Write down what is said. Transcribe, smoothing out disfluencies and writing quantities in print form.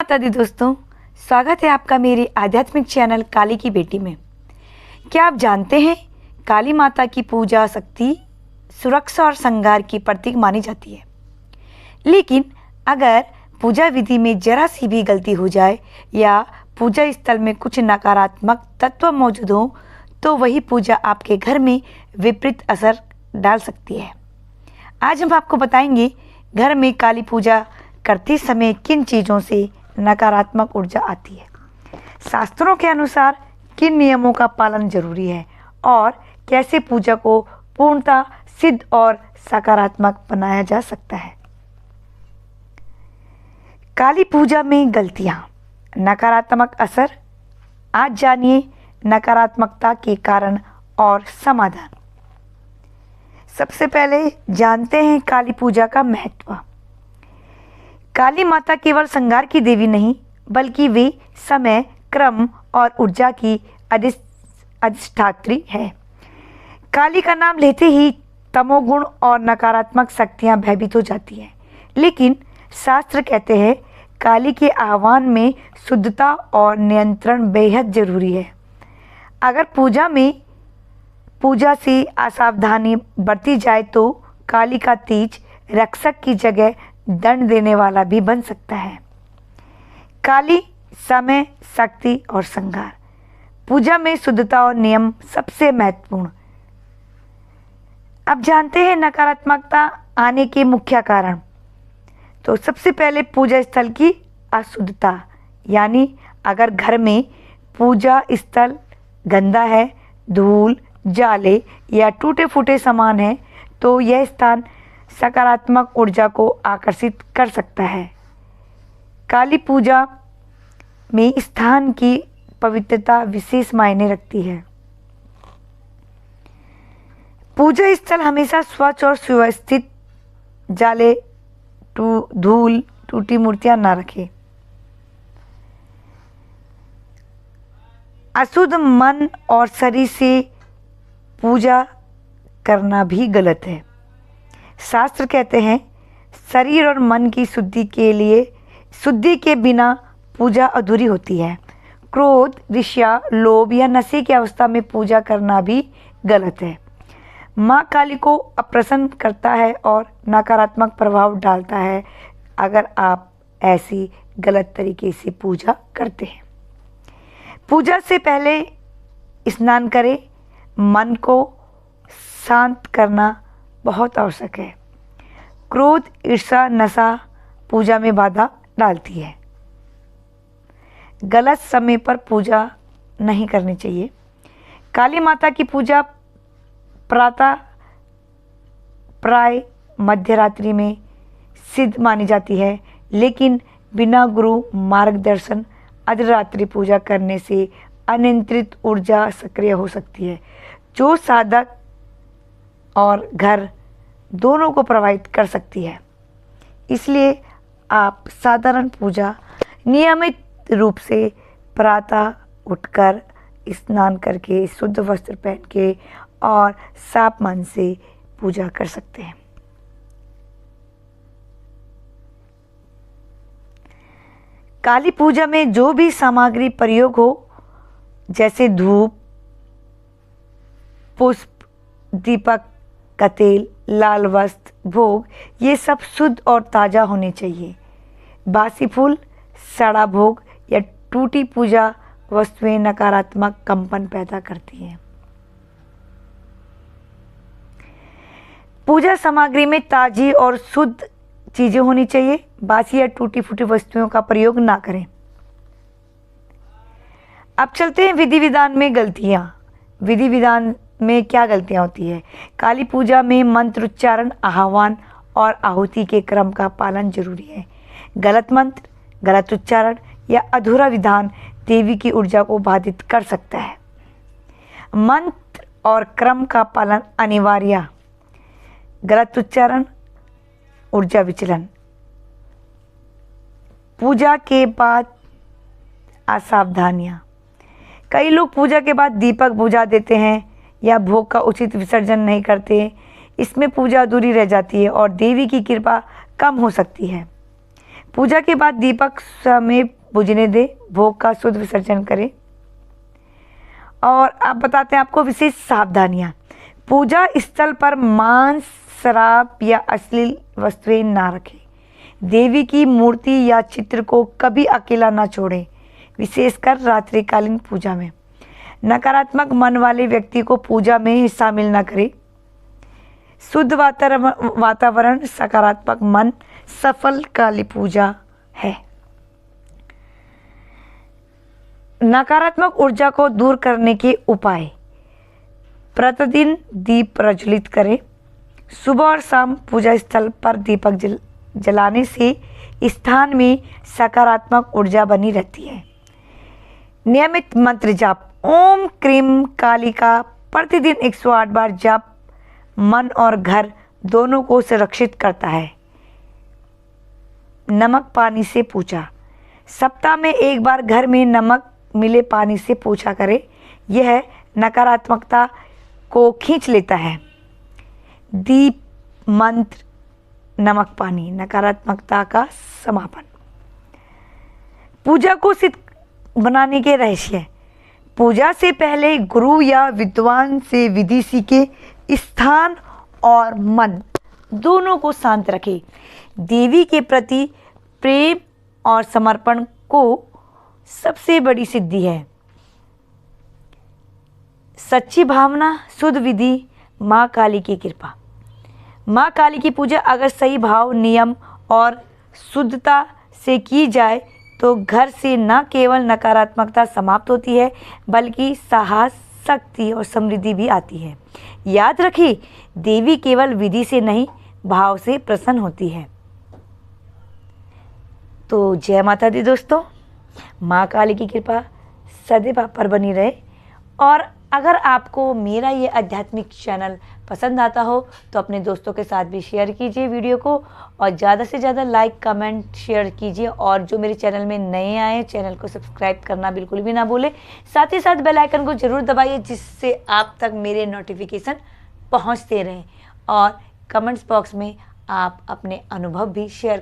माता दी दोस्तों, स्वागत है आपका मेरे आध्यात्मिक चैनल काली की बेटी में। क्या आप जानते हैं काली माता की पूजा शक्ति, सुरक्षा और श्रृंगार की प्रतीक मानी जाती है। लेकिन अगर पूजा विधि में जरा सी भी गलती हो जाए या पूजा स्थल में कुछ नकारात्मक तत्व मौजूद हो तो वही पूजा आपके घर में विपरीत असर डाल सकती है। आज हम आपको बताएंगे घर में काली पूजा करते समय किन चीज़ों से नकारात्मक ऊर्जा आती है, शास्त्रों के अनुसार किन नियमों का पालन जरूरी है और कैसे पूजा को पूर्णतः सिद्ध और सकारात्मक बनाया जा सकता है। काली पूजा में गलतियां, नकारात्मक असर। आज जानिए नकारात्मकता के कारण और समाधान। सबसे पहले जानते हैं काली पूजा का महत्व। काली माता केवल श्रृंगार की देवी नहीं बल्कि वे समय, क्रम और ऊर्जा की अधिष्ठात्री है। काली का नाम लेते ही तमोगुण और नकारात्मक शक्तियां भयभीत हो जाती हैं, लेकिन शास्त्र कहते हैं काली के आह्वान में शुद्धता और नियंत्रण बेहद जरूरी है। अगर पूजा से असावधानी बरती जाए तो काली का तेज रक्षक की जगह दंड देने वाला भी बन सकता है। काली समय, शक्ति और श्रृंगार। पूजा में शुद्धता और नियम सबसे महत्वपूर्ण। अब जानते हैं नकारात्मकता आने के मुख्य कारण। तो सबसे पहले पूजा स्थल की अशुद्धता, यानी अगर घर में पूजा स्थल गंदा है, धूल, जाले या टूटे फूटे सामान है तो यह स्थान सकारात्मक ऊर्जा को आकर्षित कर सकता है। काली पूजा में स्थान की पवित्रता विशेष मायने रखती है। पूजा स्थल हमेशा स्वच्छ और सुव्यवस्थित, जाले, धूल, टूटी मूर्तियां ना रखें। अशुद्ध मन और शरीर से पूजा करना भी गलत है। शास्त्र कहते हैं शरीर और मन की शुद्धि के बिना पूजा अधूरी होती है। क्रोध, ईर्ष्या, लोभ या नशे की अवस्था में पूजा करना भी गलत है। माँ काली को अप्रसन्न करता है और नकारात्मक प्रभाव डालता है अगर आप ऐसी गलत तरीके से पूजा करते हैं। पूजा से पहले स्नान करें। मन को शांत करना बहुत आवश्यक है। क्रोध, ईर्ष्या, नशा पूजा में बाधा डालती है। गलत समय पर पूजा नहीं करनी चाहिए। काली माता की पूजा प्राय मध्यरात्रि में सिद्ध मानी जाती है, लेकिन बिना गुरु मार्गदर्शन अर्धरात्रि पूजा करने से अनियंत्रित ऊर्जा सक्रिय हो सकती है, जो साधक और घर दोनों को प्रभावित कर सकती है। इसलिए आप साधारण पूजा नियमित रूप से प्रातः उठकर स्नान करके, शुद्ध वस्त्र पहन के और साफ मन से पूजा कर सकते हैं। काली पूजा में जो भी सामग्री प्रयोग हो, जैसे धूप, पुष्प, दीपक का तेल, लाल वस्त्र, भोग, ये सब शुद्ध और ताज़ा होने चाहिए। बासी फूल, सड़ा भोग या टूटी पूजा वस्तुएं नकारात्मक कंपन पैदा करती हैं। पूजा सामग्री में ताज़ी और शुद्ध चीज़ें होनी चाहिए। बासी या टूटी फूटी वस्तुओं का प्रयोग ना करें। अब चलते हैं विधि विधान में गलतियाँ। विधि विधान में क्या गलतियाँ होती है? काली पूजा में मंत्र उच्चारण, आह्वान और आहुति के क्रम का पालन जरूरी है। गलत मंत्र, गलत उच्चारण या अधूरा विधान देवी की ऊर्जा को बाधित कर सकता है। मंत्र और क्रम का पालन अनिवार्य। गलत उच्चारण, ऊर्जा विचलन। पूजा के बाद असावधानियाँ। कई लोग पूजा के बाद दीपक बुझा देते हैं या भोग का उचित विसर्जन नहीं करते। इसमें पूजा अधूरी रह जाती है और देवी की कृपा कम हो सकती है। पूजा के बाद दीपक समय बुझने दे, भोग का शुद्ध विसर्जन करें। और अब बताते हैं आपको विशेष सावधानियां। पूजा स्थल पर मांस, शराब या अश्लील वस्तुएं ना रखें। देवी की मूर्ति या चित्र को कभी अकेला ना छोड़ें, विशेषकर रात्रिकालीन पूजा में। नकारात्मक मन वाले व्यक्ति को पूजा में शामिल न करें। शुद्ध वातावरण, सकारात्मक मन, सफल काली पूजा है। नकारात्मक ऊर्जा को दूर करने के उपाय। प्रतिदिन दीप प्रज्वलित करें। सुबह और शाम पूजा स्थल पर दीपक जलाने से स्थान में सकारात्मक ऊर्जा बनी रहती है। नियमित मंत्र जाप। ओम क्रीम काली का प्रतिदिन 108 बार जाप मन और घर दोनों को सुरक्षित करता है। नमक पानी से पूजा। सप्ताह में एक बार घर में नमक मिले पानी से पूजा करें। यह नकारात्मकता को खींच लेता है। दीप, मंत्र, नमक पानी, नकारात्मकता का समापन। पूजा को सिद्ध बनाने के रहस्य। पूजा से पहले गुरु या विद्वान से विधि सीखे। स्थान और मन दोनों को शांत रखें। देवी के प्रति प्रेम और समर्पण को सबसे बड़ी सिद्धि है। सच्ची भावना, शुद्ध विधि, माँ काली की कृपा। माँ काली की पूजा अगर सही भाव, नियम और शुद्धता से की जाए तो घर से न केवल नकारात्मकता समाप्त होती है बल्कि साहस, शक्ति और समृद्धि भी आती है। याद रखिए, देवी केवल विधि से नहीं, भाव से प्रसन्न होती है। तो जय माता दी दोस्तों, माँ काली की कृपा सदैव आप पर बनी रहे। और अगर आपको मेरा ये आध्यात्मिक चैनल पसंद आता हो तो अपने दोस्तों के साथ भी शेयर कीजिए वीडियो को, और ज़्यादा से ज़्यादा लाइक, कमेंट, शेयर कीजिए। और जो मेरे चैनल में नए आए, चैनल को सब्सक्राइब करना बिल्कुल भी ना भूलें। साथ ही साथ बेल आइकन को ज़रूर दबाइए जिससे आप तक मेरे नोटिफिकेशन पहुंचते रहें। और कमेंट्स बॉक्स में आप अपने अनुभव भी शेयर